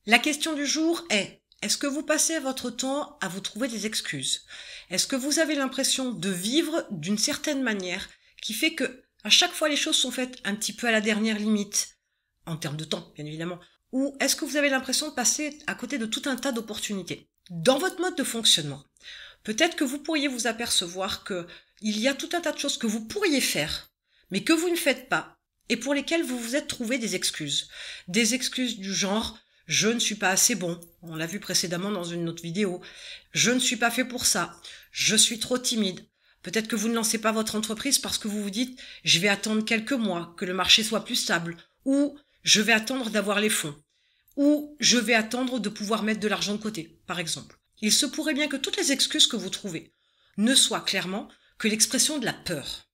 La question du jour est, est-ce que vous passez votre temps à vous trouver des excuses? Est-ce que vous avez l'impression de vivre d'une certaine manière qui fait que à chaque fois les choses sont faites un petit peu à la dernière limite, en termes de temps bien évidemment, ou est-ce que vous avez l'impression de passer à côté de tout un tas d'opportunités? Dans votre mode de fonctionnement, peut-être que vous pourriez vous apercevoir que il y a tout un tas de choses que vous pourriez faire, mais que vous ne faites pas, et pour lesquelles vous vous êtes trouvé des excuses. Des excuses du genre « je ne suis pas assez bon », on l'a vu précédemment dans une autre vidéo, « je ne suis pas fait pour ça »,« je suis trop timide ». Peut-être que vous ne lancez pas votre entreprise parce que vous vous dites « je vais attendre quelques mois, que le marché soit plus stable », ou « je vais attendre d'avoir les fonds », ou « je vais attendre de pouvoir mettre de l'argent de côté », par exemple. Il se pourrait bien que toutes les excuses que vous trouvez ne soient clairement que l'expression de la peur.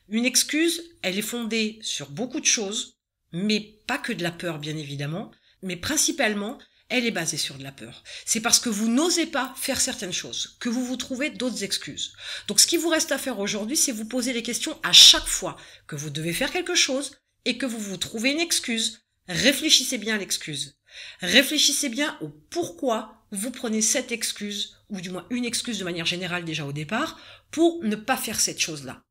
Une excuse, elle est fondée sur beaucoup de choses, mais pas que de la peur bien évidemment, mais principalement, elle est basée sur de la peur. C'est parce que vous n'osez pas faire certaines choses que vous vous trouvez d'autres excuses. Donc ce qui vous reste à faire aujourd'hui, c'est vous poser les questions à chaque fois que vous devez faire quelque chose et que vous vous trouvez une excuse. Réfléchissez bien à l'excuse. Réfléchissez bien au pourquoi vous prenez cette excuse, ou du moins une excuse de manière générale déjà au départ, pour ne pas faire cette chose-là.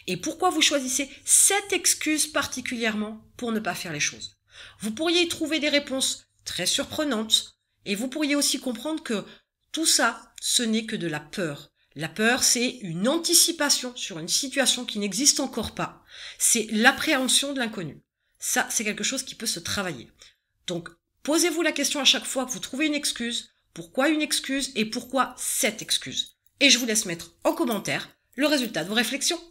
Et pourquoi vous choisissez cette excuse particulièrement pour ne pas faire les choses. Vous pourriez y trouver des réponses très surprenantes, et vous pourriez aussi comprendre que tout ça, ce n'est que de la peur. La peur, c'est une anticipation sur une situation qui n'existe encore pas. C'est l'appréhension de l'inconnu. Ça, c'est quelque chose qui peut se travailler. Donc, posez-vous la question à chaque fois que vous trouvez une excuse, pourquoi une excuse et pourquoi cette excuse. Et je vous laisse mettre en commentaire le résultat de vos réflexions.